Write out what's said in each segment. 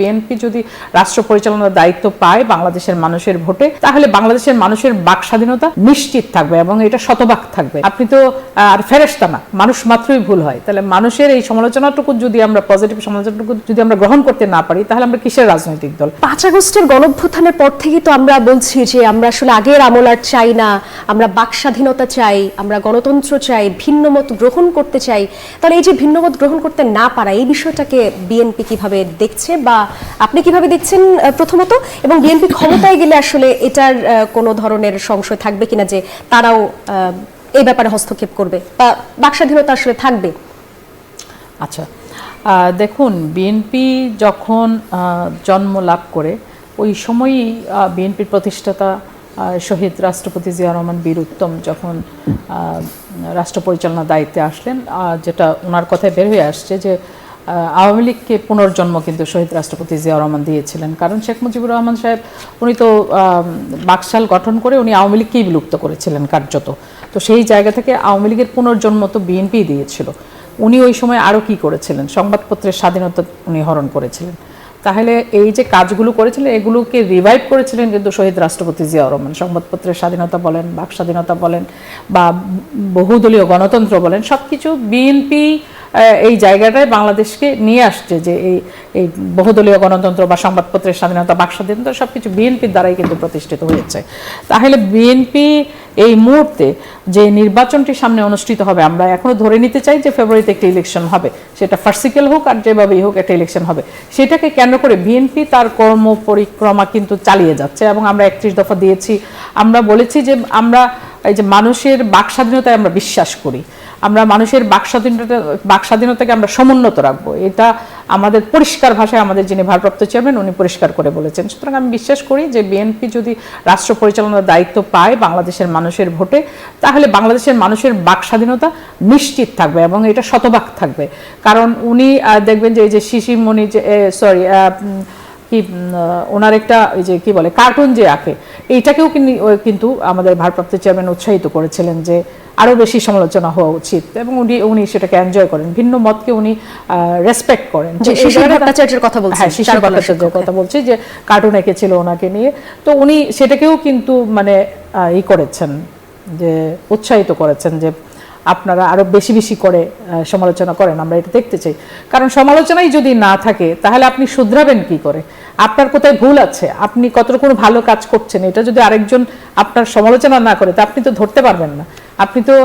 BNP যদি রাষ্ট্র পরিচালনার দায়িত্ব পায় বাংলাদেশের মানুষের ভোটে, তাহলে বাংলাদেশের মানুষের বাক স্বাধীনতা নিশ্চিত থাকবে এবং এটা শতভাগ থাকবে। আপনি তো আর ফেরেশতা না, মানুষ মাত্রই ভুল হয়। তাহলে মানুষের এই সমালোচনাটুকু যদি আমরা পজিটিভ সমালোচনাটুকু যদি আমরা গ্রহণ করতে না পারি, তাহলে আমরা কিসের রাজনৈতিক দল? 5 আগস্টের গণঅভ্যুত্থানের পর থেকেই তো আমরা বলছি যে আমরা আসলে আগের আমল আর চাই না, আমরা বাক স্বাধীনতা চাই, আমরা গণতন্ত্র চাই, ভিন্ন মত গ্রহণ করতে চাই। তাহলে এই যে ভিন্ন মত গ্রহণ করতে না পারা, এই বিষয়টাকে বিএনপি কিভাবে দেখছে বা আপনি কিভাবে দেখছেন প্রথমত, এবং বিএনপি ক্ষমতায় গেলে আসলে এটার কোনো ধরনের সংশয় থাকবে কিনা যে তারাও এই ব্যাপারে হস্তক্ষেপ করবে বা বাক স্বাধীনতা আসলে থাকবে? আচ্ছা, দেখুন, বিএনপি যখন জন্ম লাভ করে ওই সময়ই বিএনপির প্রতিষ্ঠাতা শহীদ রাষ্ট্রপতি জিয়া রহমান বীর উত্তম যখন রাষ্ট্র পরিচালনার দায়িত্বে আসলেন, যেটা ওনার কথায় বের হয়ে আসছে যে আওয়ামী লীগকে পুনর্জন্ম কিন্তু শহীদ রাষ্ট্রপতি জিয়া রহমান দিয়েছিলেন। কারণ শেখ মুজিবুর রহমান সাহেব উনি তো বাকশাল গঠন করে উনি আওয়ামী লীগকেই বিলুপ্ত করেছিলেন কার্যত। তো সেই জায়গা থেকে আওয়ামী লীগের পুনর্জন্ম তো বিএনপি দিয়েছিল। উনি ওই সময় আরও কি করেছিলেন? সংবাদপত্রের স্বাধীনতা উনি হরণ করেছিলেন। তাহলে এই যে কাজগুলো করেছিলেন এগুলোকে রিভাইভ করেছিলেন কিন্তু শহীদ রাষ্ট্রপতি জিয়া রহমান। সংবাদপত্রের স্বাধীনতা বলেন, বাক স্বাধীনতা বলেন বা বহুদলীয় গণতন্ত্র বলেন, সব কিছু বিএনপি এই জায়গাটায় বাংলাদেশকে নিয়ে আসছে যে এই বহুদলীয় গণতন্ত্র বা সংবাদপত্রের স্বাধীনতা, বাক স্বাধীনতা সব কিছু বিএনপির দ্বারাই কিন্তু প্রতিষ্ঠিত হয়েছে। তাহলে বিএনপি এই মুহূর্তে যে নির্বাচনটি সামনে অনুষ্ঠিত হবে, আমরা এখনো ধরে নিতে চাই যে ফেব্রুয়ারিতে একটি ইলেকশন হবে, সেটা ফার্সিক্যাল হোক আর যেভাবেই হোক একটা ইলেকশন হবে। সেটাকে কেন্দ্র করে বিএনপি তার কর্ম পরিক্রমা কিন্তু চালিয়ে যাচ্ছে এবং আমরা 31 দফা দিয়েছি। আমরা বলেছি যে আমরা এই যে মানুষের বাক স্বাধীনতায় আমরা বিশ্বাস করি, আমরা মানুষের বাক স্বাধীনতাকে আমরা সমুন্নত রাখবো, এটা আমাদের পরিষ্কার ভাষায় আমাদের যিনি ভারপ্রাপ্ত চেয়ারম্যান উনি পরিষ্কার করে বলেছেন। সুতরাং আমি বিশ্বাস করি যে বিএনপি যদি রাষ্ট্র পরিচালনার দায়িত্ব পায় বাংলাদেশের মানুষের ভোটে, তাহলে বাংলাদেশের মানুষের বাক স্বাধীনতা নিশ্চিত থাকবে এবং এটা শতভাগ থাকবে। কারণ উনি দেখবেন যে এই যে শিশিরমণি যে কি ওনার একটা এই যে কি বলে কার্টুন যে আঁকে, এইটাকেও কিন্তু আমাদের ভারপ্রাপ্ত চেয়ারম্যান উৎসাহিত করেছিলেন যে আরও বেশি সমালোচনা হওয়া উচিত এবং উনি সেটাকে এনজয় করেন, ভিন্ন মতকে উনি রেসপেক্ট করেন। শিশির ভট্টাচার্যের কথা বলছি, হ্যাঁ, শিশির ভট্টাচার্যের কথা বলছি যে কার্টুন এঁকেছিল ওনাকে নিয়ে। তো উনি সেটাকেও কিন্তু মানে করেছেন যে উৎসাহিত করেছেন যে আপনারা আরো বেশি বেশি করে সমালোচনা করেন, আমরা এটা দেখতে চাই। কারণ সমালোচনাই যদি না থাকে তাহলে আপনি শুধরাবেন কি করে? আপনার কোথায় ভুল আছে, আপনি কতটুকু ভালো কাজ করছেন, এটা যদি আরেকজন আপনার সমালোচনা না করে তা আপনি তো ধরতে পারবেন না। আপনি তো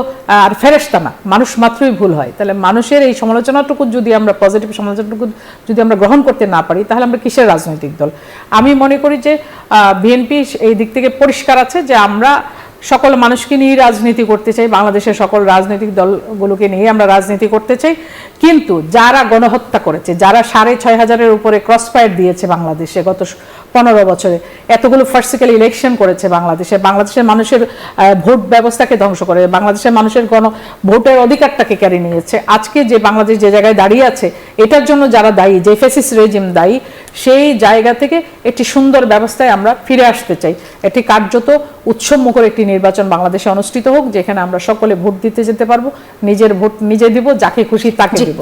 আর ফেরেশতা না, মানুষ মাত্রই ভুল হয়। তাহলে মানুষের এই সমালোচনাটুকু যদি আমরা পজিটিভ সমালোচনাটুকু যদি আমরা গ্রহণ করতে না পারি, তাহলে আমরা কিসের রাজনৈতিক দল? আমি মনে করি যে বিএনপি এই দিক থেকে পরিষ্কার আছে যে আমরা সকল মানুষকে নিয়ে রাজনীতি করতে চাই, বাংলাদেশের সকল রাজনৈতিক দলগুলোকে নিয়ে আমরা রাজনীতি করতে চাই। কিন্তু যারা গণহত্যা করেছে, যারা 6,500-এর উপরে ক্রসফায়ার দিয়েছে বাংলাদেশে গত 15 বছরে, এতগুলো ফার্সিক্যাল ইলেকশন করেছে বাংলাদেশের মানুষের ভোট ব্যবস্থাকে ধ্বংস করে, বাংলাদেশের মানুষের ভোটের অধিকারটাকে কেড়ে নিয়েছে, আজকে যে বাংলাদেশ যে জায়গায় দাঁড়িয়ে আছে এটার জন্য যারা দায়ী, যে ফ্যাসিস্ট রেজিম দায়ী, সেই জায়গা থেকে একটি সুন্দর ব্যবস্থায় আমরা ফিরে আসতে চাই। এটি কার্যত উৎসবমুখর একটি নির্বাচন বাংলাদেশে অনুষ্ঠিত হোক, যেখানে আমরা সকলে ভোট দিতে যেতে পারবো, নিজের ভোট নিজে দিব, যাকে খুশি তাকে দিব।